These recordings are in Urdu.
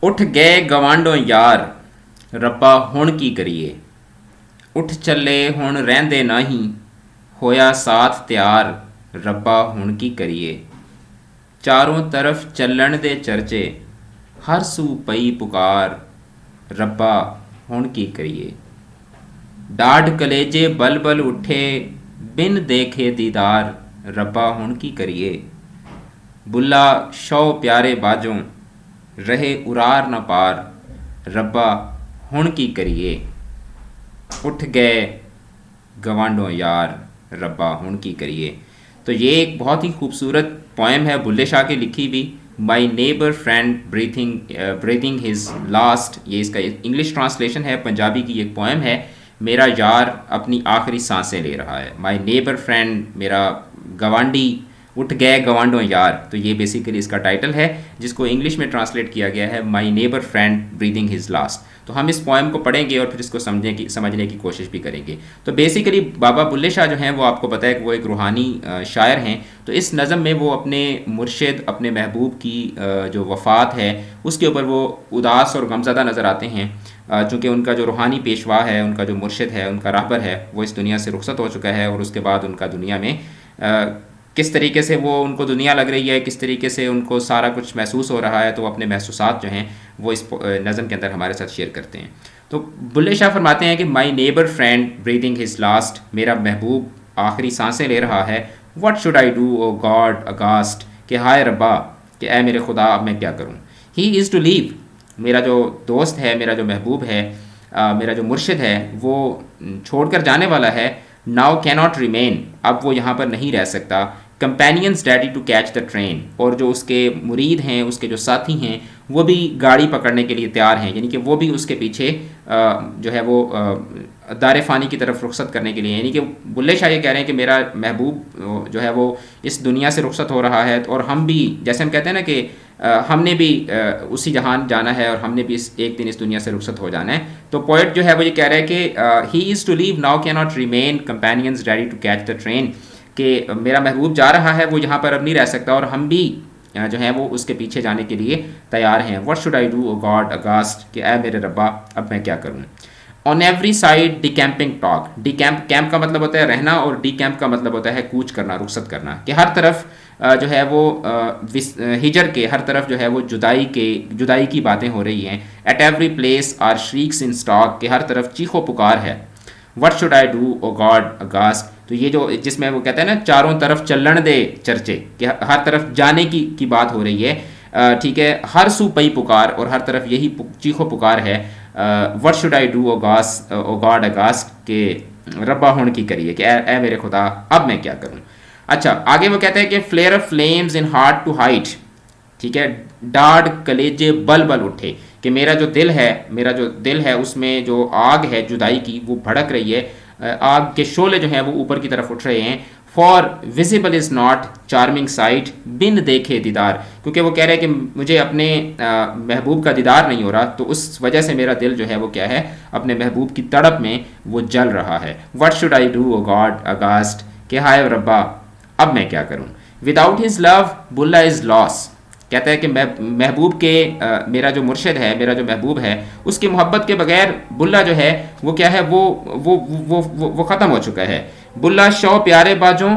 اٹھ گئے گوانڈوں یار ربا ہن کی کریے، اٹھ چلے ہن رہندے نہیں، ہویا ساتھ تیار ربا ہن کی کریے، چاروں طرف چلن دے چرچے ہر سو پئی پکار ربا ہن کی کریے، ڈاڈھ کلیجے بل بل اٹھے بن دیکھے دیدار ربا ہن کی کریے، بلا شو پیارے باجوں رہے ارار نہ پار ربا ہن کی کریے، اٹھ گئے گوانڈوں یار ربا ہن کی کریے۔ تو یہ ایک بہت ہی خوبصورت پوئم ہے بلے شاہ کی لکھی ہوئی، my neighbour friend breathing his last, یہ اس کا انگلش ٹرانسلیشن ہے، پنجابی کی ایک پوئم ہے، میرا یار اپنی آخری سانسیں لے رہا ہے، مائی نیبر فرینڈ میرا گوانڈی، اٹھ گئے گوانڈوں یار، تو یہ بیسیکلی اس کا ٹائٹل ہے جس کو انگلش میں ٹرانسلیٹ کیا گیا ہے my neighbour friend breathing his last. تو ہم اس پوئم کو پڑھیں گے اور پھر اس کو سمجھنے کی کوشش بھی کریں گے۔ تو بیسیکلی بابا بلے شاہ جو ہیں وہ آپ کو پتہ ہے کہ وہ ایک روحانی شاعر ہیں، تو اس نظم میں وہ اپنے مرشد اپنے محبوب کی جو وفات ہے اس کے اوپر وہ اداس اور غمزدہ نظر آتے ہیں، چونکہ ان کا جو روحانی پیشوا ہے، ان کا جو مرشد ہے، ان کا راہبر ہے، وہ اس دنیا سے رخصت ہو چکا ہے، اور اس کے بعد ان کا دنیا میں کس طریقے سے وہ ان کو دنیا لگ رہی ہے، کس طریقے سے ان کو سارا کچھ محسوس ہو رہا ہے، تو وہ اپنے محسوسات جو ہیں وہ اس نظم کے اندر ہمارے ساتھ شیئر کرتے ہیں۔ تو بلے شاہ فرماتے ہیں کہ my neighbour friend breathing his last, میرا محبوب آخری سانسیں لے رہا ہے، what should I do O God aghast, کہ ہائے ربا، کہ اے میرے خدا اب میں کیا کروں، ہی از ٹو لیو، میرا جو دوست ہے، میرا جو محبوب ہے، میرا جو مرشد ہے، وہ چھوڑ کر جانے والا ہے، ناؤ کی ناٹ ریمین، اب وہ یہاں پر نہیں رہ سکتا، companions ready to catch the train, اور جو اس کے مرید ہیں، اس کے جو ساتھی ہیں، وہ بھی گاڑی پکڑنے کے لیے تیار ہیں، یعنی کہ وہ بھی اس کے پیچھے جو ہے وہ دار فانی کی طرف رخصت کرنے کے لیے، یعنی کہ بلے شاہ یہ کہہ رہے ہیں کہ میرا محبوب جو ہے وہ اس دنیا سے رخصت ہو رہا ہے، اور ہم بھی، جیسے ہم کہتے ہیں نا کہ ہم نے بھی اسی جہان جانا ہے، اور ہم نے بھی ایک دن اس دنیا سے رخصت ہو جانا ہے۔ تو پوئٹ جو ہے وہ یہ کہہ رہا ہے کہ he is to leave now کی not remain companions ready to catch the train, کہ میرا محبوب جا رہا ہے، وہ یہاں پر اب نہیں رہ سکتا، اور ہم بھی جو ہیں وہ اس کے پیچھے جانے کے لیے تیار ہیں، what should I do O God aghast, کہ اے میرے ربا اب میں کیا کروں۔ On every side the camping talk, the camp کا مطلب ہوتا ہے رہنا، اور ڈی کیمپ کا مطلب ہوتا ہے کوچ کرنا، رخصت کرنا، کہ ہر طرف جو ہے وہ ہجر کے، ہر طرف جو ہے وہ جدائی کی باتیں ہو رہی ہیں، at every place are shrieks in stock, کہ ہر طرف چیخ و پکار ہے، what should I do O God aghast, تو یہ جو جس میں وہ کہتے ہیں نا چاروں طرف چلن دے چرچے، کہ ہر طرف جانے کی بات ہو رہی ہے، ٹھیک ہے، ہر سو پئی پکار، اور ہر طرف یہی چیخ و پکار ہے، what should I do O God aghast, کہ ربا ہون کی کریے، کہ اے میرے خدا اب میں کیا کروں۔ اچھا آگے وہ کہتے ہیں کہ flare of flames in hard to height, ٹھیک ہے، ڈاڈھ کلیجے بل بل اٹھے، کہ میرا جو دل ہے اس میں جو آگ ہے جدائی کی وہ بھڑک رہی ہے، آگ کے شعلے جو ہیں وہ اوپر کی طرف اٹھ رہے ہیں، far visible is not charming sight بن دیکھے دیدار، کیونکہ وہ کہہ رہے ہیں کہ مجھے اپنے محبوب کا دیدار نہیں ہو رہا، تو اس وجہ سے میرا دل جو ہے وہ کیا ہے، اپنے محبوب کی تڑپ میں وہ جل رہا ہے، what should I do O God aghast, کہ ہائے ربا اب میں کیا کروں۔ وداؤٹ ہز لو بلا از لاس، کہتا ہے کہ محبوب کے میرا جو مرشد ہے، میرا جو محبوب ہے، اس کی محبت کے بغیر بلا جو ہے وہ کیا ہے، وہ ختم ہو چکا ہے، بلا شو پیارے باجوں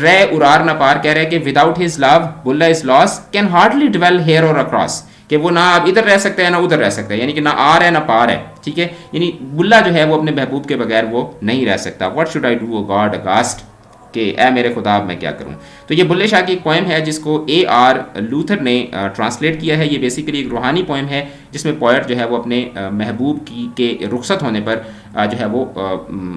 رے ارار نہ پار، کہہ رہے کہ وداؤٹ ہز لو بلا از لاس کین ہارڈلی ڈویل ہیئر اور اکراس، کہ وہ نہ اب ادھر رہ سکتا ہے نہ ادھر رہ سکتا ہے، یعنی کہ نہ آر ہے نہ پار ہے، ٹھیک ہے، یعنی بلا جو ہے وہ اپنے محبوب کے بغیر وہ نہیں رہ سکتا، what should I do O God aghast, کہ اے میرے خدا اب میں کیا کروں۔ تو یہ بلے شاہ کی ایک پوئم ہے جس کو اے.آر. لوتھر نے ٹرانسلیٹ کیا ہے، یہ بیسیکلی ایک روحانی پوئم ہے جس میں پوئٹ جو ہے وہ اپنے محبوب کے رخصت ہونے پر جو ہے وہ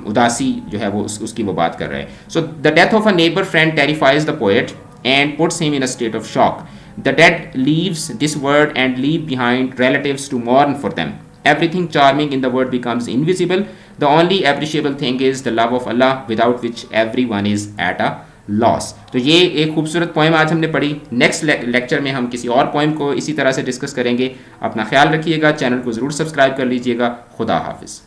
اداسی جو ہے وہ اس کی وہ بات کر رہے ہیں۔ So the death of a neighbour friend terrifies the poet and puts him in a state of shock. The dead leaves this world and leave behind relatives to mourn for them. Everything charming in the world becomes invisible. The only appreciable thing is the love of Allah, without which everyone is at a loss. تو یہ ایک خوبصورت پوئم آج ہم نے پڑھی۔ نیکسٹ لیکچر میں ہم کسی اور پوئم کو اسی طرح سے ڈسکس کریں گے۔ اپنا خیال رکھیے گا، چینل کو ضرور سبسکرائب کر لیجیے گا۔ خدا حافظ۔